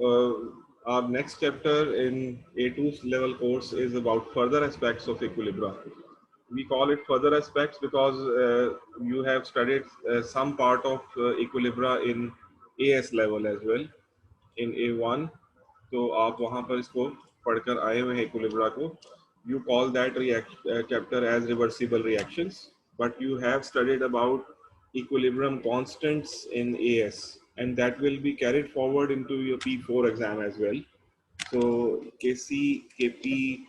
our next chapter in A2 level course is about further aspects of equilibria. We call it further aspects because you have studied some part of equilibria in AS level as well, in A1. तो आप वहाँ पर इसको पढ़कर आए हुए हैं equilibria को. You call that chapter as reversible reactions, but you have studied about equilibrium constants in AS, and that will be carried forward into your P4 exam as well. So Kc, Kp,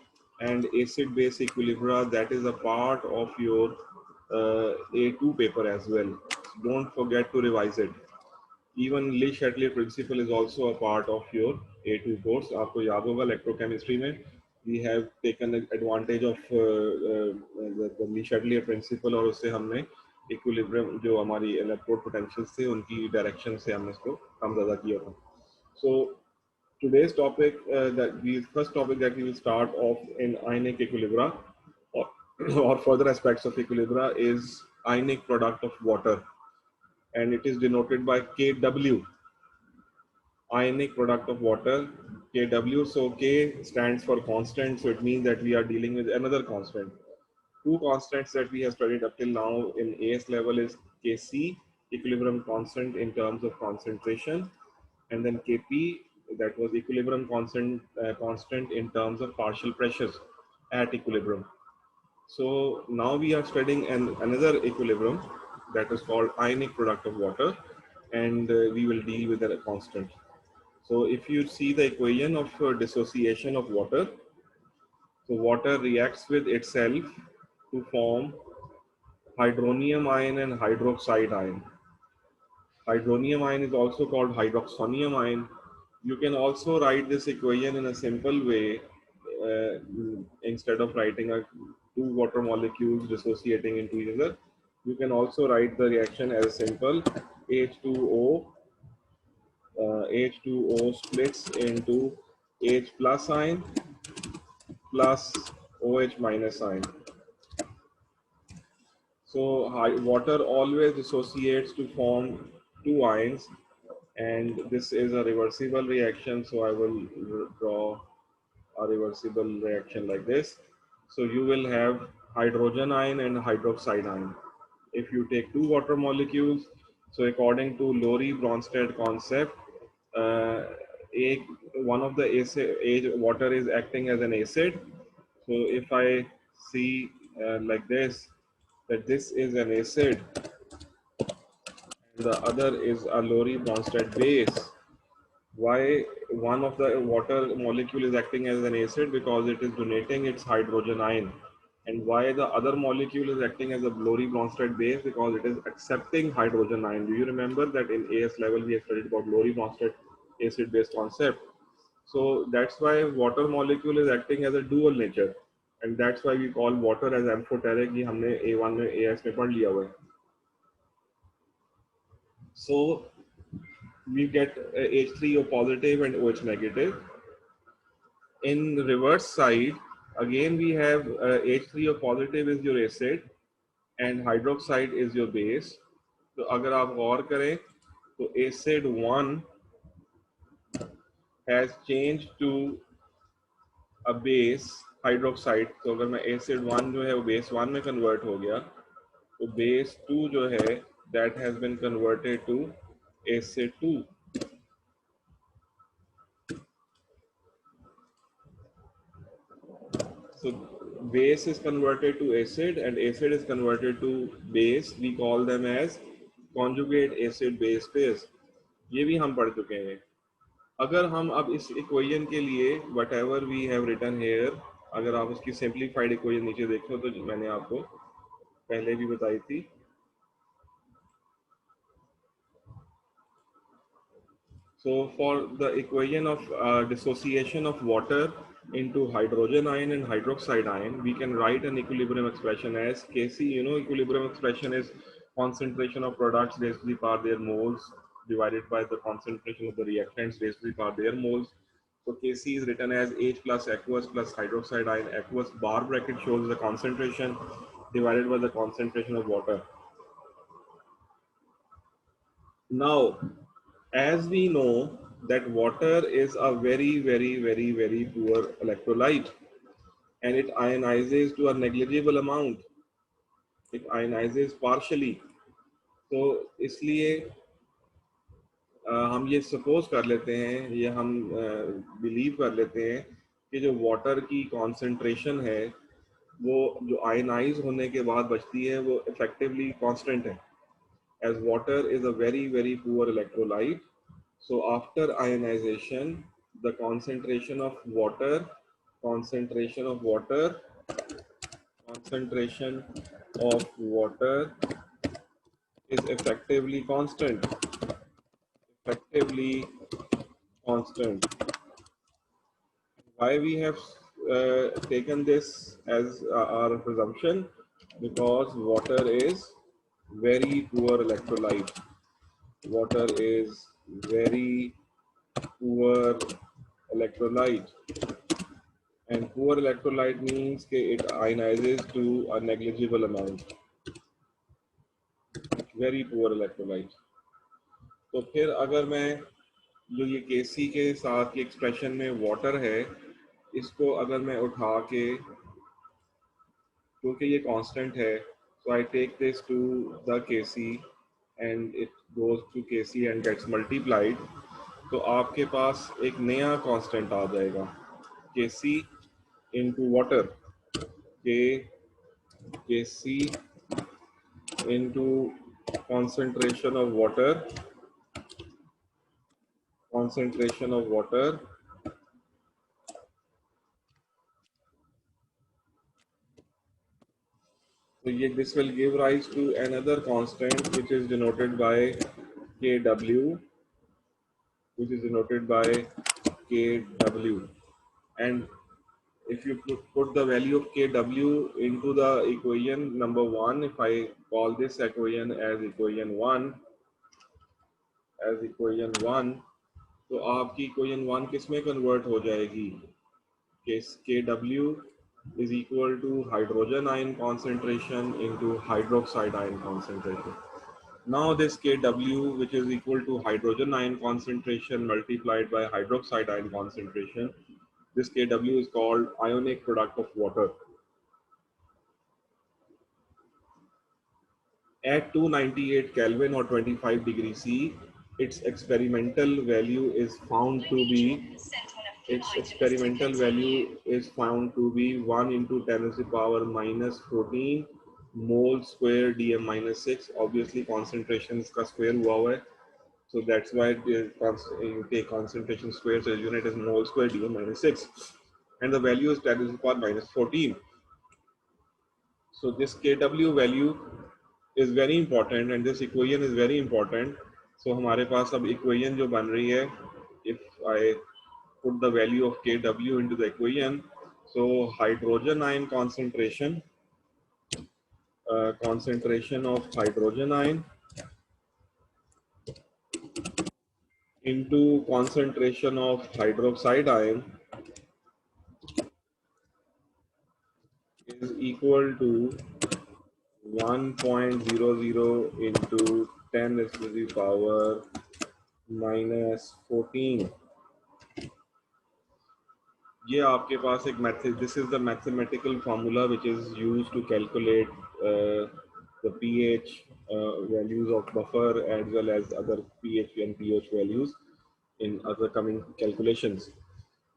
and acid-base equilibria, that is a part of your A2 paper as well. So don't forget to revise it. Even Lee-Chatelier principle is also a part of your A2 course. आपको याद होगा electrochemistry में we have taken advantage of the Lee-Chatelier principle और उससे हमने equilibrium जो हमारी electrode potentials थे उनकी direction से हमने इसको कम ज़्यादा किया था. So today's topic, the first topic that we will start off in ionic equilibria or, or further aspects of equilibria is ionic product of water, and it is denoted by Kw, ionic product of water, Kw. So K stands for constant, so it means that we are dealing with another constant. Two constants that we have studied up till now in AS level is Kc, equilibrium constant in terms of concentration, and then Kp, that was equilibrium constant in terms of partial pressures at equilibrium. So now we are studying another equilibrium that is called ionic product of water, and we will deal with a constant. So if you see the equation of dissociation of water, so water reacts with itself to form hydronium ion and hydroxide ion. Hydronium ion is also called hydroxonium ion. You can also write this equation in a simple way. Instead of writing two water molecules dissociating into each other, you can also write the reaction as simple H2O. H2O splits into H plus ion plus OH minus ion. So water always dissociates to form two ions, and this is a reversible reaction. So I will draw a reversible reaction like this. So you will have hydrogen ion and hydroxide ion. If you take two water molecules, so according to Lowry-Bronsted concept, one of the acid, water is acting as an acid. So if I see like this, that this is an acid, and the other is a Lowry-Bronsted base. Why one of the water molecule is acting as an acid? Because it is donating its hydrogen ion. And why the other molecule is acting as a Lowry-Bronsted base? Because it is accepting hydrogen ion. Do you remember that in AS level we have studied about Lowry-Bronsted acid-base concept? So that's why water molecule is acting as a dual nature, and that's why we call water as amphoteric. ये हमने A1 में AS में पढ़ लिया हुआ है. So we get H3O positive and OH negative. In reverse side, again we have H3O positive is your acid and hydroxide is your base. तो अगर आप गौर करें तो acid 1 has changed to a base hydroxide. तो अगर मैं acid 1 जो है वो base 1 में convert हो गया, तो base 2 जो है that has been converted to acid 2. So base is converted to acid and acid is converted to base. We call them as conjugate acid base phase. ये भी हम पढ़ चुके हैं. अगर हम अब इस इक्वेशन के लिए whatever we have written here, अगर आप उसकी simplified इक्वेशन नीचे देखो तो मैंने आपको पहले भी बताई थी. So for the equation of dissociation of water into hydrogen ion and hydroxide ion, we can write an equilibrium expression as Kc. You know, equilibrium expression is concentration of products raised to the power their moles divided by the concentration of the reactants raised to the power their moles. So Kc is written as H plus aqueous plus hydroxide ion. Aqueous bar bracket shows the concentration divided by the concentration of water. Now, as we know that water is a very poor electrolyte, and it ionizes to a negligible amount. It ionizes partially. तो इसलिए हम ये suppose कर लेते हैं, ये हम believe कर लेते हैं कि जो वाटर की कॉन्सेंट्रेशन है वो जो आयनाइज होने के बाद बचती है वो इफेक्टिवली कांस्टेंट है, as water is a very poor electrolyte. So after ionization, the concentration of water concentration of water concentration of water is effectively constant. Why we have taken this as our presumption? Because water is very poor electrolyte. Water is very poor electrolyte, and poor electrolyte means that it ionizes to a negligible amount. Very poor electrolyte. तो फिर अगर मैं जो ये Kc के साथ की expression में वाटर है, इसको अगर मैं उठा के, क्योंकि ये कांस्टेंट है, so I take this to the Kc and it goes to Kc and gets multiplied. तो आपके पास एक नया कांस्टेंट आ जाएगा, Kc into water, Kc into concentration of water, so this will give rise to another constant which is denoted by Kw, and if you put the value of Kw into the equation number 1, if I call this equation as equation 1, तो आपकी equation 1 किस में convert हो जाएगी? Kw is equal to hydrogen ion concentration into hydroxide ion concentration. Now this Kw, which is equal to hydrogen ion concentration multiplied by hydroxide ion concentration, this Kw is called ionic product of water. At 298 Kelvin or 25 degrees C, its experimental value is found to be 1 into 10 to the power minus 14 mole square dm minus 6. Obviously concentration का square हुआ हुआ है, so that's why you take concentration square, so unit is mole square dm minus 6, and the value is 10 to the power minus 14. So this Kw value is very important and this equation is very important. So हमारे पास अब equation जो बन रही है, if I put the value of Kw into the equation, so hydrogen ion concentration of hydrogen ion into concentration of hydroxide ion is equal to 1.00 into 10 to the power minus 14. ये आपके पास एक method, this is the mathematical formula which is used to calculate the pH values of buffer as well as other pH and pH values in other coming calculations.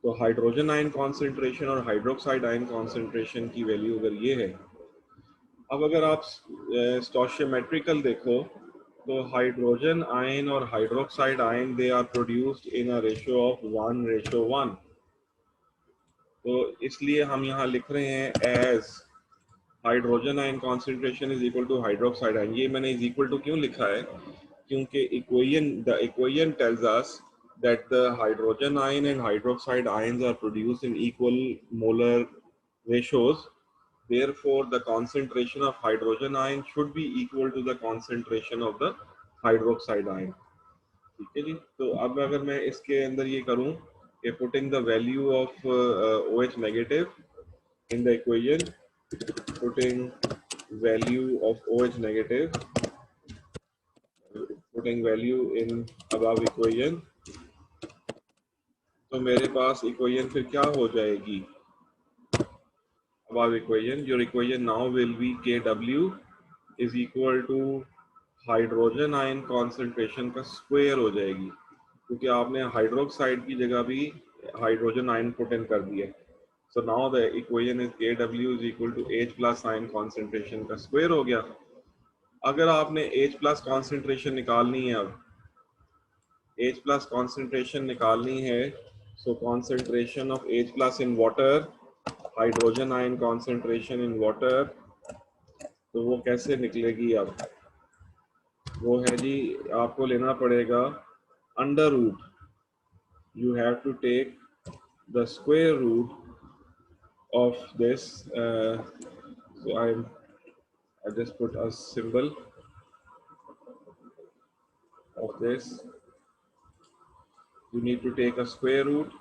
तो hydrogen ion concentration और hydroxide ion concentration की value अगर ये है, अब अगर आप stoichiometrical देखो तो हाइड्रोजन आयन और hydroxide ion they are produced in a ratio of 1:1. तो इसलिए हम यहाँ लिख रहे हैं as hydrogen ion concentration is equal to hydroxide ion. ये मैंने इज इक्वल टू क्यों लिखा है? क्योंकि the equation tells us that the hydrogen ion and hydroxide ions are produced in equal molar ratios. Therefore, the concentration of hydrogen ion should be equal to the concentration of the hydroxide ion. ठीक है जी. तो अब अगर मैं इसके अंदर ये करूं कि putting the value of OH negative in the equation, putting value of OH negative, putting value in above equation, तो मेरे पास इक्वेशन फिर क्या हो जाएगी? अब equation, your equation now will be Kw is equal to hydrogen ion concentration का square हो जाएगी, क्योंकि आपने हाइड्रोक्साइड की जगह भी हाइड्रोजन आयन पुट इन कर दिया। So now the equation is Kw is equal to H plus ion concentration का स्क्वायर हो गया। अगर आपने H प्लस कॉन्सेंट्रेशन निकालनी है, अब H plus concentration निकालनी है, so concentration of H plus in water, hydrogen ion concentration in water, तो वो कैसे निकलेगी? अब वो है जी, आपको लेना पड़ेगा under root, you have to take the square root of this, so I just put a symbol of this. You need to take a square root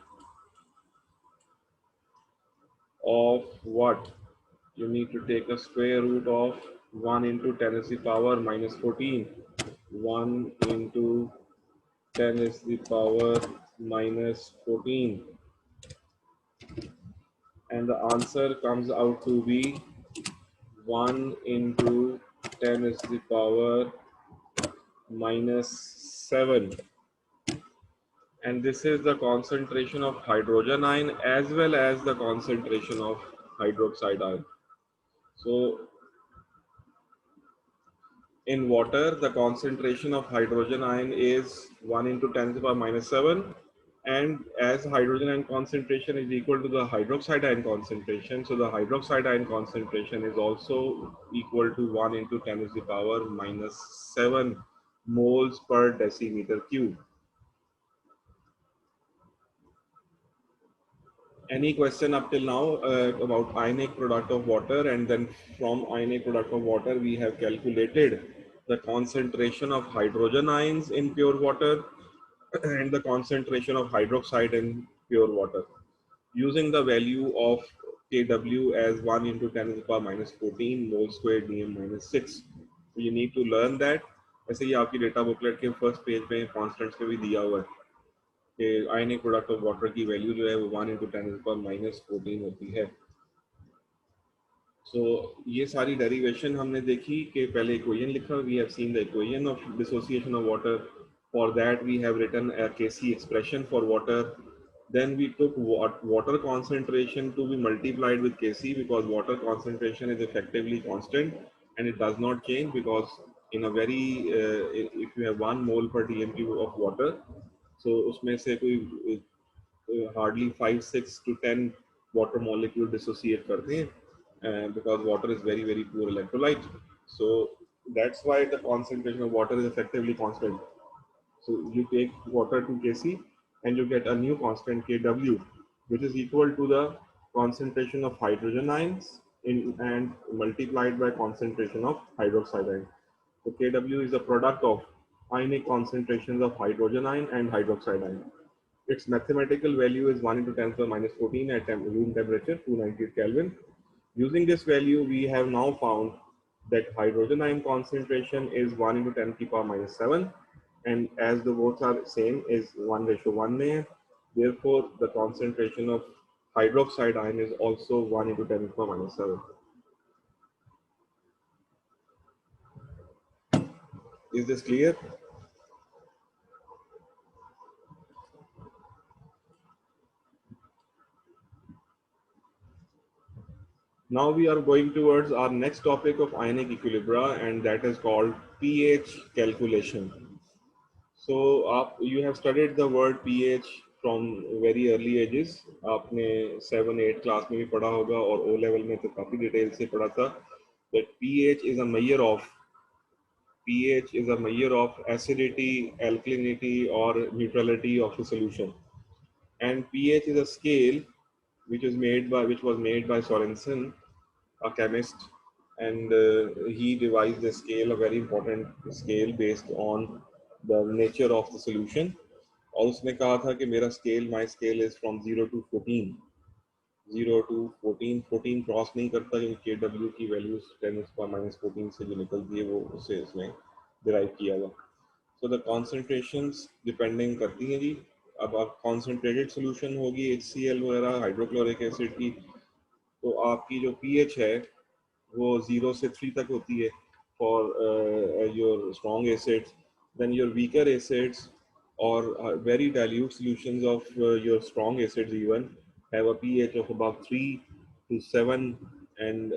of what? You need to take a square root of 1 into 10 is the power minus 14. 1 into 10 is the power minus 14. And the answer comes out to be 1 into 10 is the power minus 7. And this is the concentration of hydrogen ion as well as the concentration of hydroxide ion. So in water, the concentration of hydrogen ion is 1 into 10 to the power minus 7. And as hydrogen ion concentration is equal to the hydroxide ion concentration, so the hydroxide ion concentration is also equal to 1 into 10 to the power minus 7 moles per decimeter cube. Any question up till now about ionic product of water? And then from ionic product of water, we have calculated the concentration of hydrogen ions in pure water and the concentration of hydroxide in pure water using the value of Kw as 1 into 10 to the power minus 14 mole square dm minus 6. So you need to learn that. ऐसे ही आपकी data booklet के first page में constants में भी दिया हुआ है कि आयनिक प्रोडक्ट ऑफ वाटर की वैल्यू जो है वो 1 into 10 to the power minus 14 होती है। So ये सारी डेरिवेशन हमने देखी कि पहले इक्वेशन लिखा, we have seen the equation of dissociation of water, for that we have written a Kc expression for water, then we took water concentration to be multiplied with Kc because water concentration is effectively constant and it does not change, because in a very if you have 1 mole per dm³ of water, so उसमें से कोई hardly 5, 6 to 10 water molecule dissociate करते हैं, because water is very very poor electrolyte. So that's why the concentration of water is effectively constant. So you take water to Kc and you get a new constant Kw, which is equal to the concentration of hydrogen ions in and multiplied by concentration of hydroxide ion. So Kw is the product of ionic concentrations of hydrogen ion and hydroxide ion. Its mathematical value is 1 into 10 to the minus 14 at room temperature 298 Kelvin. Using this value, we have now found that hydrogen ion concentration is 1 into 10 to the power minus 7, and as the both are same is 1:1 में, therefore the concentration of hydroxide ion is also 1 into 10 to the power minus 7. Is this clear? Now we are going towards our next topic of ionic equilibria, and that is called pH calculation. So you have studied the word pH from very early ages. आपने 7-8 class में भी पढ़ा होगा और O level में तो काफी detail से पढ़ा था that pH is a measure of acidity, alkalinity or neutrality of the solution. And pH is a scale which was made by Sorensen, a chemist, and he devised a scale, a very important scale based on the nature of the solution. और उसने कहा था कि मेरा scale, my scale is from 0 to 14, 0 to 14, 14 cross नहीं करता क्योंकि Kw की वैल्यू 10⁻14 से जो निकलती है वो उससे इसमें डिराइव किया हुआ. सो द कॉन्सेंट्रेशंस डिपेंडिंग करती हैं जी अब आप कॉन्सेंट्रेटेड सोल्यूशन होगी HCl वगैरह हाइड्रोक्लोरिक एसिड की, तो आपकी जो pH है वो 0 से 3 तक होती है for your strong acids. Then your weaker acids or very dilute solutions of your strong acids even have a pH of about 3 to 7 and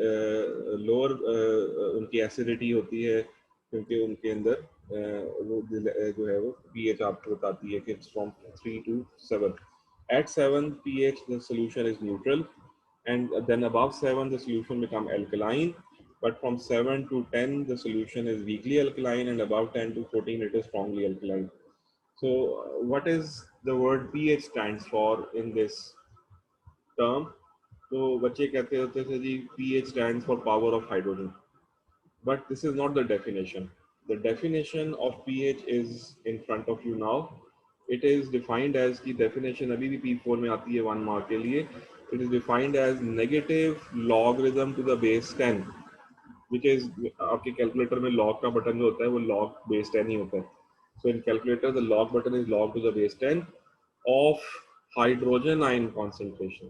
lower उनकी acidity होती है क्योंकि उनके अंदर वो जो है वो pH आपको बताती है कि it's from 3 to 7. At 7 pH the solution is neutral and then above 7 the solution become alkaline, but from 7 to 10 the solution is weakly alkaline and above 10 to 14 it is strongly alkaline. So, what is the word pH stands for in this term? तो बच्चे कहते होते थे जी pH stands for power of hydrogen, but this is not the definition. The definition of pH is in front of you now. It is defined as की definition अभी भी P4 में आती है 1 mark के लिए. It is defined as negative logarithm to the base 10, which is आपके calculator में log का बटन जो होता है वो log base 10 ही होता है. So in calculator, the log button is log to the base 10 of hydrogen ion concentration.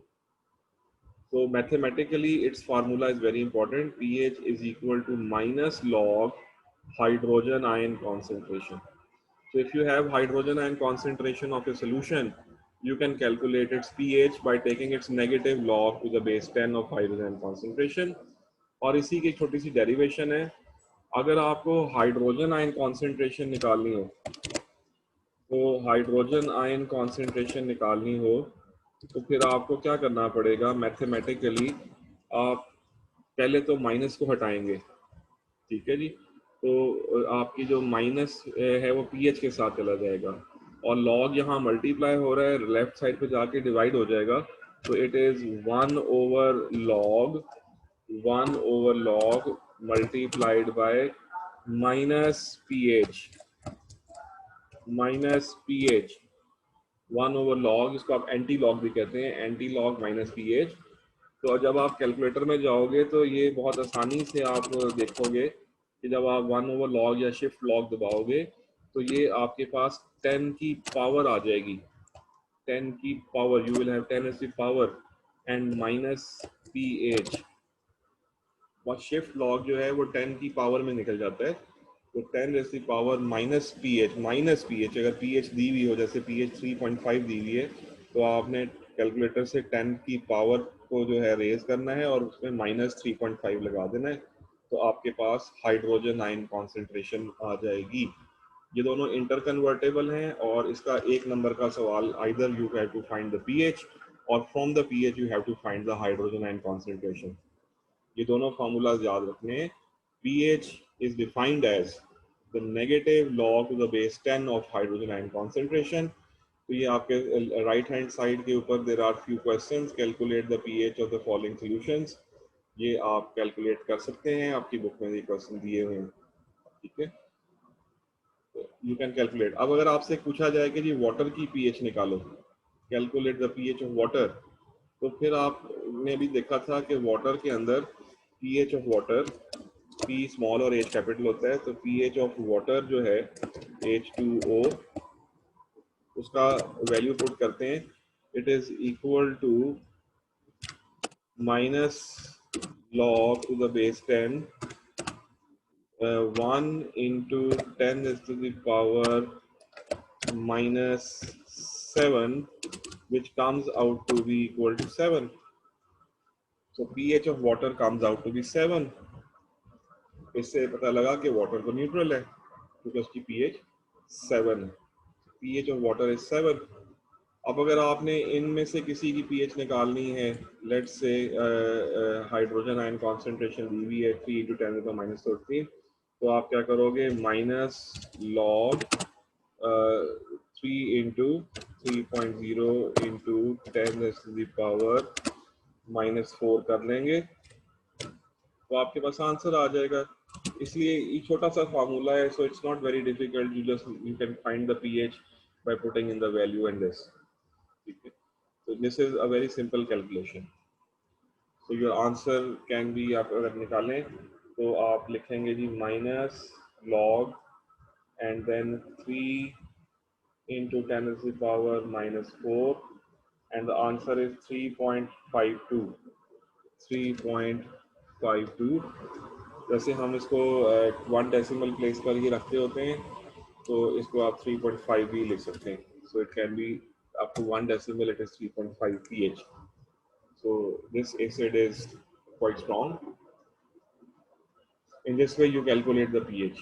So mathematically, its formula is very important. pH is equal to minus log hydrogen ion concentration. So if you have hydrogen ion concentration of a solution, you can calculate its pH by taking its negative log to the base 10 of hydrogen concentration. और इसी की छोटी सी derivation है. अगर आपको hydrogen ion concentration निकालनी हो, तो हाइड्रोजन आयन कॉन्सेंट्रेशन निकालनी हो तो फिर आपको क्या करना पड़ेगा मैथमेटिकली. आप पहले तो माइनस को हटाएंगे, ठीक है जी. तो आपकी जो माइनस है वो पीएच के साथ चला जाएगा और लॉग यहाँ मल्टीप्लाई हो रहा है, लेफ्ट साइड पे जाके डिवाइड हो जाएगा. तो it is 1/log multiplied by minus pH 1/log, इसको आप एंटी लॉग भी कहते हैं, एंटी लॉग माइनस पीएच. तो जब आप कैलकुलेटर में जाओगे तो ये बहुत आसानी से आप देखोगे कि जब आप 1/log या शिफ्ट लॉग दबाओगे तो ये आपके पास 10 की पावर आ जाएगी. 10 की power, you will have 10 as the power and minus pH. और शिफ्ट लॉग जो है वो 10 की पावर में निकल जाता है. तो 10 raise the power minus pH अगर पीएच दी हुई हो, जैसे पीएच 3.5 दी हुई है, तो आपने कैलकुलेटर से 10 की पावर को जो है रेज करना है और उसमें -3.5 लगा देना है. तो आपके पास हाइड्रोजन आयन कॉन्सेंट्रेशन आ जाएगी. ये दोनों इंटर कन्वर्टेबल हैं और इसका एक नंबर का सवाल, either you have to find the pH और from the pH you have to find the hydrogen ion concentration. ये दोनों फार्मूलाज याद रखने. pH is defined as the negative log to the base 10 of hydrogen ion concentration. तो ये आपके right hand side के ऊपर there are few questions. Calculate the pH of the following solutions. ये आप कैलकुलेट कर सकते हैं, आपकी बुक में ये क्वेश्चन दिए हुए हैं, ठीक है. You can calculate. अब अगर आपसे पूछा जाए कि जी वाटर की pH निकालो, calculate the pH of water, तो फिर आपने भी देखा था कि वाटर के अंदर pH of water, P small और H कैपिटल होता है. तो pH ऑफ वाटर जो है H2O, उसका वैल्यू पुट करते हैं. It is equal to minus log to the base 10 1 into 10 is to the power -7, which comes out to be equal to 7. So pH of water comes out to be 7. इससे पता लगा कि water तो neutral है क्योंकि उसकी pH 7 है. pH of water is 7. अब अगर आपने इनमें से किसी की pH निकालनी है, let's say hydrogen ion concentration दी हुई है 3 × 10⁻13, तो आप क्या करोगे, माइनस लॉग 3 × 3.0 × 10⁻⁻4 कर लेंगे तो आपके पास आंसर आ जाएगा. इसलिए ये छोटा सा फार्मूला है, so it's not very difficult. You can find the pH by putting in the value and this. Okay. So this is a very simple calculation. So your answer can be, आप अगर निकालें तो आप लिखेंगे जी minus log and then 3 into 10 to the power minus 4, and the answer is 3.52. 3.52. जैसे हम इसको 1 डेसिमल प्लेस पर ही रखते होते हैं, तो इसको आप 3.5 भी लिख सकते हैं. So it can be up to 1 decimal, it is 3.5 pH. So this acid is quite strong. In this way, you calculate the pH.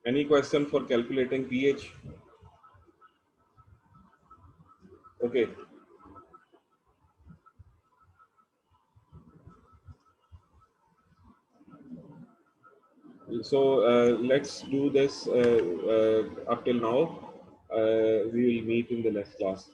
Any question for calculating pH? Okay. So let's do this up till now. We will meet in the next class.